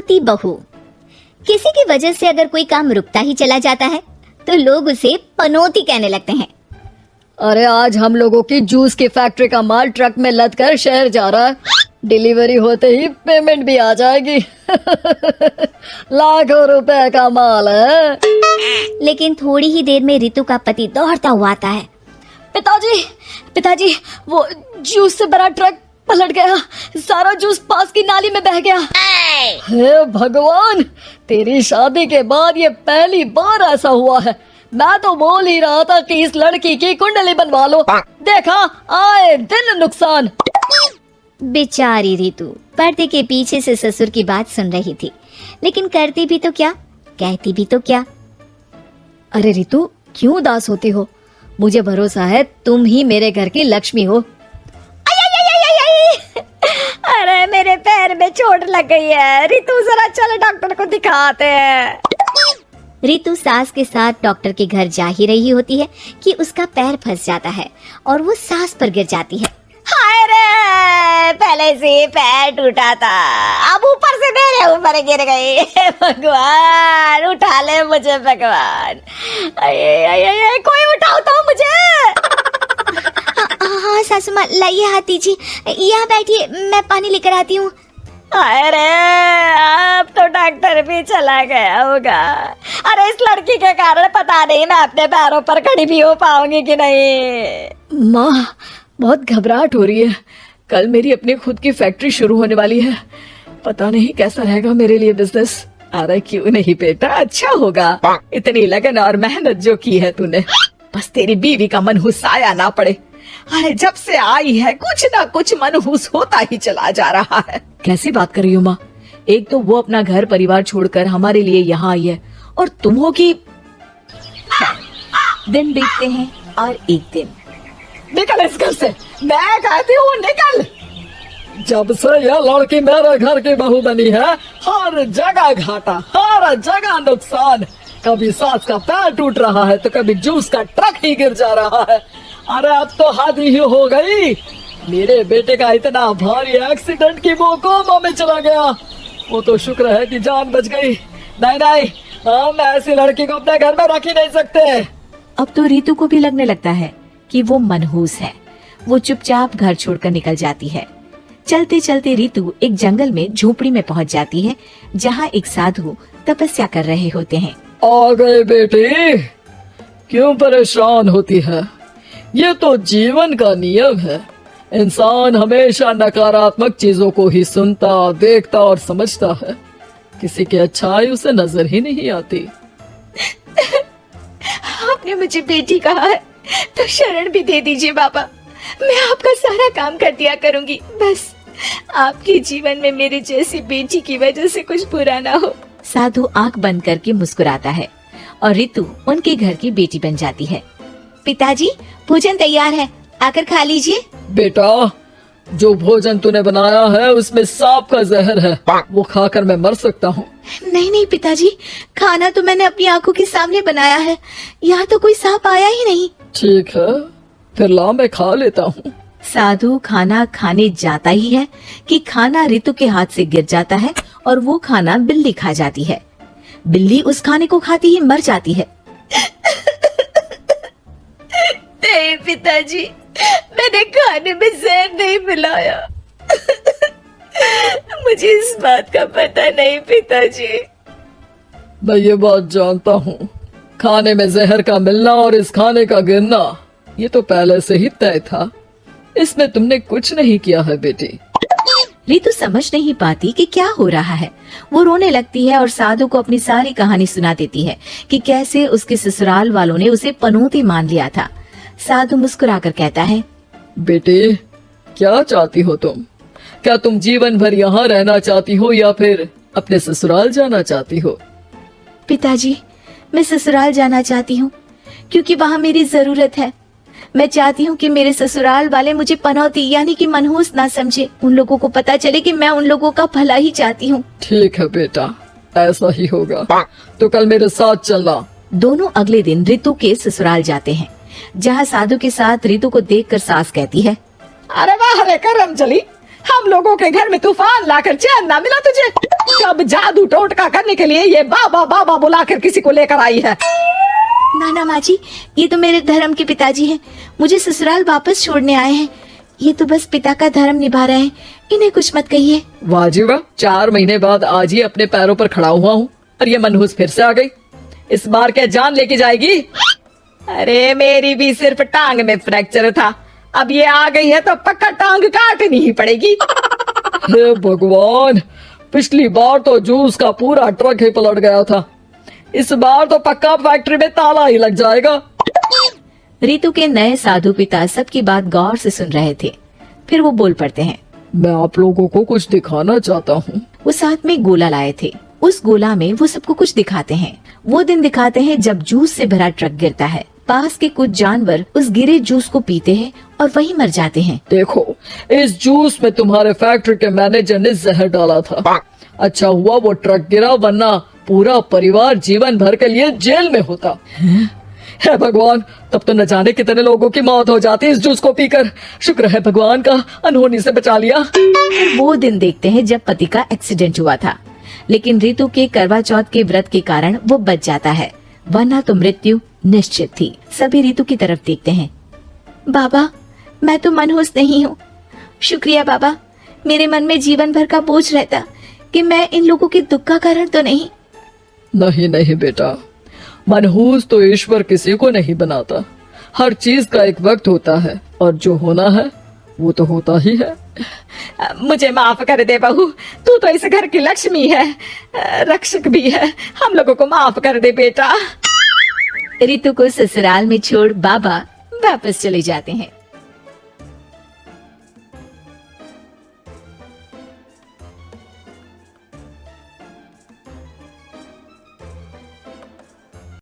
पनौती बहू। किसी की वजह से अगर कोई काम रुकता ही चला जाता है तो लोग उसे पनौती कहने लगते हैं। अरे आज हम लोगों की जूस की फैक्ट्री का माल ट्रक में लद कर शहर जा रहा है। डिलीवरी होते ही पेमेंट भी आ जाएगी। लाखों रुपए का माल है। लेकिन थोड़ी ही देर में रितु का पति दौड़ता हुआ आता है। पिताजी, वो जूस से भरा ट्रक पलट गया। सारा जूस पास की नाली में बह गया। हे भगवान, तेरी शादी के बाद ये पहली बार ऐसा हुआ है। मैं तो बोल ही रहा था कि इस लड़की की कुंडली बनवा लो। देखा, आए दिन नुकसान। बेचारी रितु पर्दे के पीछे से ससुर की बात सुन रही थी, लेकिन करती भी तो क्या, कहती भी तो क्या। अरे रितु, क्यों उदास होती हो? मुझे भरोसा है तुम ही मेरे घर की लक्ष्मी हो। अरे मेरे पैर में चोट लग गई है रितु, जरा चल डॉक्टर को दिखाते हैं। रितु सास के साथ डॉक्टर के घर जा ही रही होती है कि उसका पैर फंस जाता है और वो सास पर गिर जाती है। हाय रे, पहले से पैर टूटा था, अब ऊपर से मेरे ऊपर गिर गई। भगवान उठा ले मुझे, भगवान। कोई उठाओ तो मुझे। हाँ सासू माँ, लाइए हाथ दीजिए, यहाँ बैठिए, मैं पानी लेकर आती हूँ। अरे अब तो डॉक्टर भी चला गया होगा। अरे इस लड़की के कारण पता नहीं मैं अपने पैरों पर खड़ी भी हो पाऊंगी कि नहीं। माँ, बहुत घबराहट हो रही है। कल मेरी अपनी खुद की फैक्ट्री शुरू होने वाली है। पता नहीं कैसा रहेगा मेरे लिए बिजनेस। अरे क्यों नहीं बेटा, अच्छा होगा। इतनी लगन और मेहनत जो की है तूने, बस तेरी बीवी का मनहूस आया ना पड़े। अरे जब से आई है कुछ ना कुछ मनहूस होता ही चला जा रहा है। कैसी बात कर रही हो माँ? एक तो वो अपना घर परिवार छोड़कर हमारे लिए यहाँ आई है, और तुम हो कि। दिन बीतते हैं और एक दिन। निकल इस घर से, मैं कहती हूँ निकल। जब से यह लड़की मेरे घर की बहू बनी है, हर जगह घाटा, हर जगह नुकसान। कभी सास का पैर टूट रहा है तो कभी जूस का ट्रक ही गिर जा रहा है। अरे अब तो हद ही हो गई। मेरे बेटे का इतना भारी एक्सीडेंट कि वो कोमा में चला गया। वो तो शुक्र है कि जान बच गई। नहीं, हम ऐसी लड़की को अपने घर में रख ही नहीं सकते। अब तो रितु को भी लगने लगता है कि वो मनहूस है। वो चुपचाप घर छोड़कर निकल जाती है। चलते चलते रितु एक जंगल में झोपड़ी में पहुंच जाती है, जहां एक साधु तपस्या कर रहे होते हैं। आ गए बेटे, क्यों परेशान होती है? ये तो जीवन का नियम है। इंसान हमेशा नकारात्मक चीजों को ही सुनता, देखता और समझता है। किसी की अच्छाई उसे नजर ही नहीं आती। आपने मुझे बेटी कहा है तो शरण भी दे दीजिए बाबा। मैं आपका सारा काम कर दिया करूंगी, बस आपके जीवन में मेरे जैसी बेटी की वजह से कुछ बुरा ना हो। साधु आंख बंद करके मुस्कुराता है और रितु उनके घर की बेटी बन जाती है। पिताजी, भोजन तैयार है, आकर खा लीजिए। बेटा, जो भोजन तूने बनाया है उसमें सांप का जहर है, वो खाकर मैं मर सकता हूँ। नहीं पिताजी, खाना तो मैंने अपनी आंखों के सामने बनाया है। यहाँ तो कोई सांप आया ही नहीं। ठीक है, फिर ला मैं खा लेता हूँ। साधु खाना खाने जाता ही है कि खाना रितु के हाथ से गिर जाता है और वो खाना बिल्ली खा जाती है। बिल्ली उस खाने को खाती ही मर जाती है। नहीं पिताजी, मैंने खाने में जहर नहीं मिलाया। मुझे इस बात का पता नहीं पिताजी। मैं ये बात जानता हूँ, खाने में जहर का मिलना और इस खाने का गिरना ये तो पहले से ही तय था। इसमें तुमने कुछ नहीं किया है बेटी। रितु समझ नहीं पाती कि क्या हो रहा है। वो रोने लगती है और साधु को अपनी सारी कहानी सुना देती है कि कैसे उसके ससुराल वालों ने उसे पनौती मान लिया था। साधु मुस्कुराकर कहता है, बेटे, क्या चाहती हो तुम? क्या तुम जीवन भर यहाँ रहना चाहती हो या फिर अपने ससुराल जाना चाहती हो? पिताजी, मैं ससुराल जाना चाहती हूँ क्योंकि वहाँ मेरी जरूरत है। मैं चाहती हूँ कि मेरे ससुराल वाले मुझे पनौती यानी कि मनहूस ना समझे। उन लोगों को पता चले कि मैं उन लोगों का भला ही चाहती हूँ। ठीक है बेटा, ऐसा ही होगा। तो कल मेरे साथ चलना। दोनों अगले दिन रितु के ससुराल जाते हैं, जहाँ साधु के साथ रितु को देखकर सास कहती है, अरे वाह रे करम चली, हम लोगों के घर में तूफान लाकर चैन ना मिला तुझे, जब जादू टोटका करने के लिए ये बाबा बाबा बुलाकर किसी को लेकर आई है। नाना माँ जी, ये तो मेरे धर्म के पिताजी हैं, मुझे ससुराल वापस छोड़ने आए हैं। ये तो बस पिता का धर्म निभा रहे हैं, इन्हें कुछ मत कहिए। वाह जी वाह, 4 महीने बाद आज ही अपने पैरों पर खड़ा हुआ हूँ और ये मनहूस फिर से आ गई। इस बार क्या जान लेके जाएगी? अरे मेरी भी सिर्फ टांग में फ्रैक्चर था, अब ये आ गई है तो पक्का टांग काटनी ही पड़ेगी। हे भगवान, पिछली बार तो जूस का पूरा ट्रक ही पलट गया था, इस बार तो पक्का फैक्ट्री में ताला ही लग जाएगा। रितु के नए साधु पिता सबकी बात गौर से सुन रहे थे। फिर वो बोल पड़ते हैं। मैं आप लोगों को कुछ दिखाना चाहता हूँ। वो साथ में गोला लाए थे। उस गोला में वो सबको कुछ दिखाते हैं। वो दिन दिखाते हैं जब जूस से भरा ट्रक गिरता है। पास के कुछ जानवर उस गिरे जूस को पीते हैं और वहीं मर जाते हैं। देखो, इस जूस में तुम्हारे फैक्ट्री के मैनेजर ने जहर डाला था। अच्छा हुआ वो ट्रक गिरा, वरना पूरा परिवार जीवन भर के लिए जेल में होता। है भगवान, तब तो न जाने कितने लोगों की मौत हो जाती इस जूस को पीकर। शुक्र है भगवान का, अनहोनी से बचा लिया। वो दिन देखते हैं जब पति का एक्सीडेंट हुआ था, लेकिन रितु के करवा चौथ के व्रत के कारण वो बच जाता है, वरना तो मृत्यु निश्चित थी। सभी रितु की तरफ देखते हैं। बाबा, मैं तो मनहूस नहीं हूँ। शुक्रिया बाबा, मेरे मन में जीवन भर का बोझ रहता कि मैं इन लोगों के दुख का कारण तो नहीं। नहीं नहीं बेटा, मनहूस तो ईश्वर किसी को नहीं बनाता। हर चीज का एक वक्त होता है और जो होना है वो तो होता ही है। मुझे माफ कर दे बहू, तू तो इस घर की लक्ष्मी है, रक्षक भी है। हम लोगों को माफ कर दे बेटा। रितु को ससुराल में छोड़ बाबा वापस चले जाते हैं।